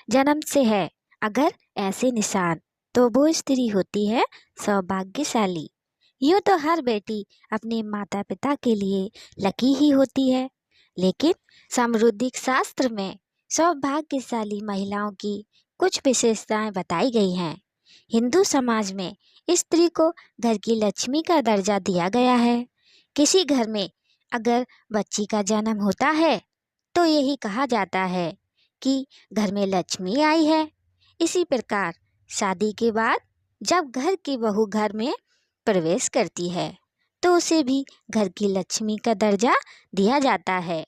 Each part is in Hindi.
जन्म से है अगर ऐसे निशान, तो वो स्त्री होती है सौभाग्यशाली। यूं तो हर बेटी अपने माता पिता के लिए लकी ही होती है, लेकिन समृद्धिक शास्त्र में सौभाग्यशाली महिलाओं की कुछ विशेषताएं बताई गई हैं। हिंदू समाज में स्त्री को घर की लक्ष्मी का दर्जा दिया गया है। किसी घर में अगर बच्ची का जन्म होता है तो यही कहा जाता है कि घर में लक्ष्मी आई है। इसी प्रकार शादी के बाद जब घर की बहू घर में प्रवेश करती है तो उसे भी घर की लक्ष्मी का दर्जा दिया जाता है।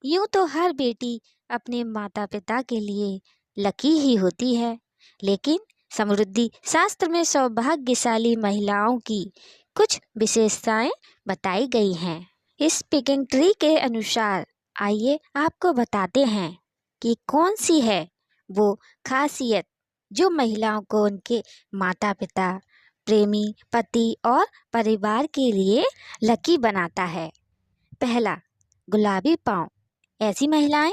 यूं तो हर बेटी अपने माता पिता के लिए लकी ही होती है, लेकिन समृद्धि शास्त्र में सौभाग्यशाली महिलाओं की कुछ विशेषताएं बताई गई हैं। इस पिकिंग ट्री के अनुसार आइए आपको बताते हैं कि कौन सी है वो खासियत जो महिलाओं को उनके माता पिता, प्रेमी, पति और परिवार के लिए लकी बनाता है। पहला, गुलाबी पाँव। ऐसी महिलाएं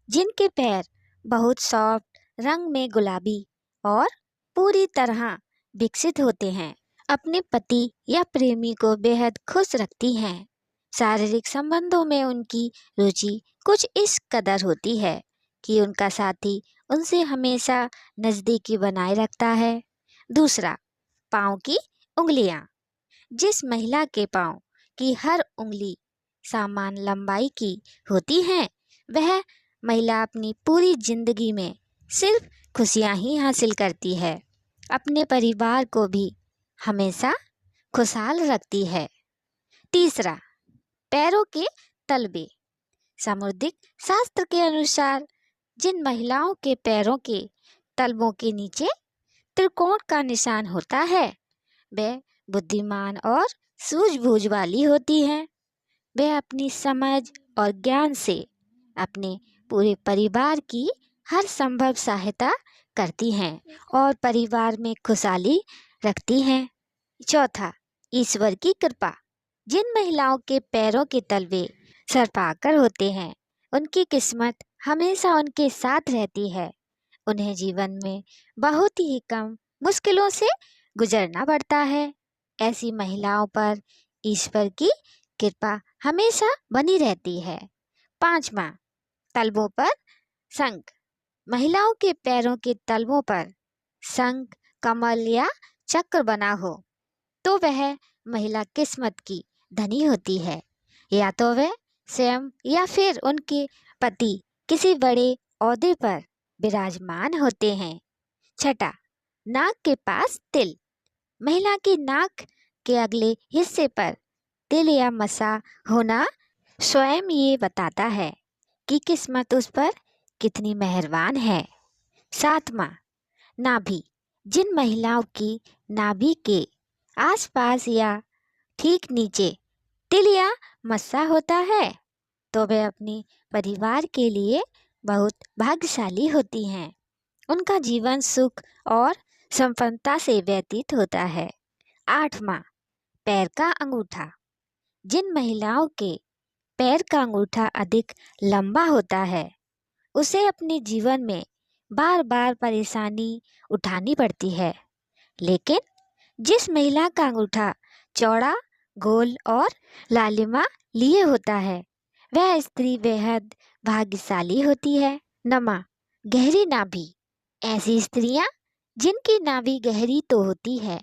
जिनके पैर बहुत सॉफ्ट, रंग में गुलाबी और पूरी तरह विकसित होते हैं, अपने पति या प्रेमी को बेहद खुश रखती हैं। शारीरिक संबंधों में उनकी रुचि कुछ इस कदर होती है कि उनका साथी उनसे हमेशा नज़दीकी बनाए रखता है। दूसरा, पाँव की उंगलियां। जिस महिला के पाँव की हर उंगली समान लंबाई की होती है, वह महिला अपनी पूरी जिंदगी में सिर्फ खुशियां ही हासिल करती है, अपने परिवार को भी हमेशा खुशहाल रखती है। तीसरा, पैरों के तलवे। सामुद्रिक शास्त्र के अनुसार जिन महिलाओं के पैरों के तलवों के नीचे त्रिकोण का निशान होता है, वे बुद्धिमान और सूझबूझ वाली होती हैं। वे अपनी समझ और ज्ञान से अपने पूरे परिवार की हर संभव सहायता करती हैं और परिवार में खुशहाली रखती हैं। चौथा, ईश्वर की कृपा। जिन महिलाओं के पैरों के तलवे सर्पाकार होते हैं, उनकी किस्मत हमेशा उनके साथ रहती है। उन्हें जीवन में बहुत ही कम मुश्किलों से गुजरना पड़ता है। ऐसी महिलाओं पर ईश्वर की कृपा हमेशा बनी रहती है। पांचवा, तलवों पर शंख। महिलाओं के पैरों के तलवों पर शंख, कमल या चक्र बना हो तो वह महिला किस्मत की धनी होती है। या तो वह स्वयं या फिर उनके पति किसी बड़े ओहदे पर विराजमान होते हैं। छठा, नाक के पास तिल। महिला की नाक के अगले हिस्से पर तिल या मसा होना स्वयं ये बताता है कि किस्मत उस पर कितनी मेहरबान है। सातवां, नाभि। जिन महिलाओं की नाभि के आसपास या ठीक नीचे तिल या मस्सा होता है तो वे अपने परिवार के लिए बहुत भाग्यशाली होती हैं। उनका जीवन सुख और संपन्नता से व्यतीत होता है। आठवां, पैर का अंगूठा। जिन महिलाओं के पैर का अंगूठा अधिक लंबा होता है, उसे अपने जीवन में बार बार परेशानी उठानी पड़ती है, लेकिन जिस महिला का अंगूठा चौड़ा, गोल और लालिमा लिए होता है, वह स्त्री बेहद भाग्यशाली होती है। नमा, गहरी नाभि। ऐसी स्त्रियां जिनकी नाभि गहरी तो होती है,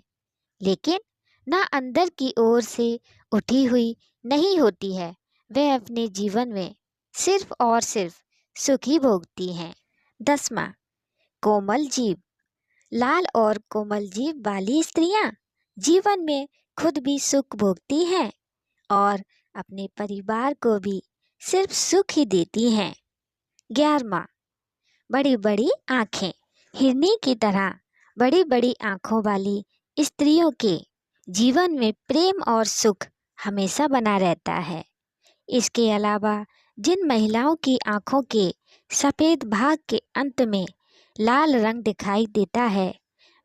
लेकिन ना अंदर की ओर से उठी हुई नहीं होती है, वे अपने जीवन में सिर्फ और सिर्फ सुख ही भोगती हैं। 10वां, कोमल जीभ। लाल और कोमल जीभ वाली स्त्रियां जीवन में खुद भी सुख भोगती हैं और अपने परिवार को भी सिर्फ सुख ही देती हैं। 11वां, बड़ी बड़ी आँखें। हिरनी की तरह बड़ी बड़ी आँखों वाली स्त्रियों के जीवन में प्रेम और सुख हमेशा बना रहता है। इसके अलावा जिन महिलाओं की आँखों के सफ़ेद भाग के अंत में लाल रंग दिखाई देता है,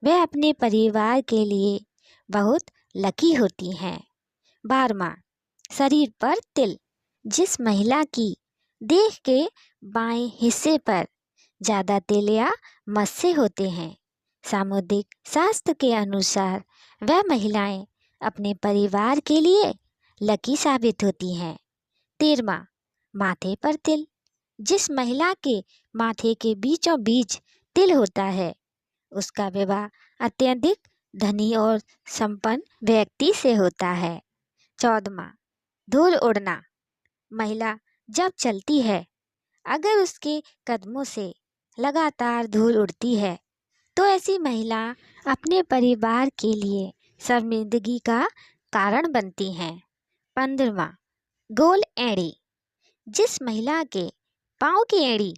वे अपने परिवार के लिए बहुत लकी होती हैं। 12वां, शरीर पर तिल। जिस महिला की देह के बाएं हिस्से पर ज़्यादा तिल या मत्स्य होते हैं। सामुदायिक शास्त्र के अनुसार वह महिलाएं अपने परिवार के लिए लकी साबित होती हैं। 13वां, माथे पर तिल। जिस महिला के माथे के बीचों बीच तिल होता है, उसका विवाह अत्यधिक धनी और संपन्न व्यक्ति से होता है। 14वां, धूल उड़ना। महिला जब चलती है, अगर उसके कदमों से लगातार धूल उड़ती है, तो ऐसी महिला अपने परिवार के लिए शर्मिंदगी का कारण बनती हैं। 15वां, गोल एड़ी। जिस महिला के पाँव की एड़ी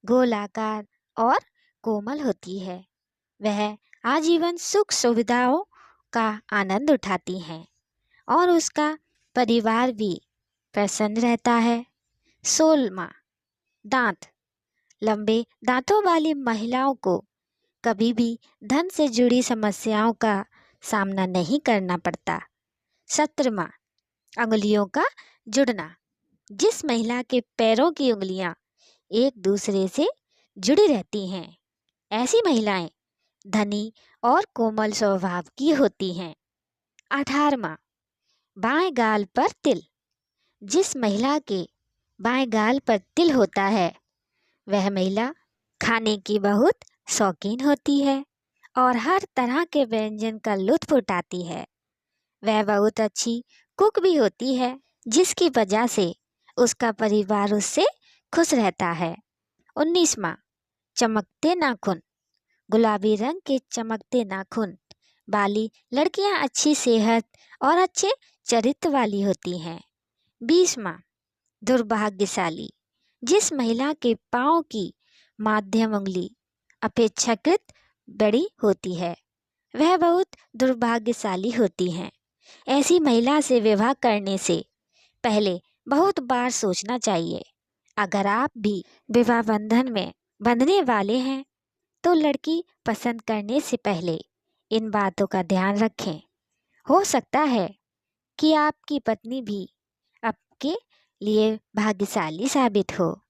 गोलाकार और कोमल होती है, वह आजीवन सुख सुविधाओं का आनंद उठाती हैं और उसका परिवार भी प्रसन्न रहता है। 16वां, दांत। लंबे दांतों वाली महिलाओं को कभी भी धन से जुड़ी समस्याओं का सामना नहीं करना पड़ता। 17वां, अंगुलियों का जुड़ना। जिस महिला के पैरों की उंगलियां एक दूसरे से जुड़ी रहती हैं, ऐसी महिलाएं धनी और कोमल स्वभाव की होती हैं। 18वां, बाएं गाल पर तिल। जिस महिला के बाएं गाल पर तिल होता है, वह महिला खाने की बहुत शौकीन होती है और हर तरह के व्यंजन का लुत्फ उठाती है। वह बहुत अच्छी कुक भी होती है, जिसकी वजह से उसका परिवार उससे खुश रहता है। 19वां, चमकते नाखून। गुलाबी रंग के चमकते नाखून वाली लड़कियां अच्छी सेहत और अच्छे चरित्र वाली होती हैं। 20वां, दुर्भाग्यशाली। जिस महिला के पाँव की मध्यम उंगली अपेक्षाकृत बड़ी होती है, वह बहुत दुर्भाग्यशाली होती हैं। ऐसी महिला से विवाह करने से पहले बहुत बार सोचना चाहिए। अगर आप भी विवाह बंधन में बंधने वाले हैं, तो लड़की पसंद करने से पहले इन बातों का ध्यान रखें। हो सकता है कि आपकी पत्नी भी आपके लिए भाग्यशाली साबित हो।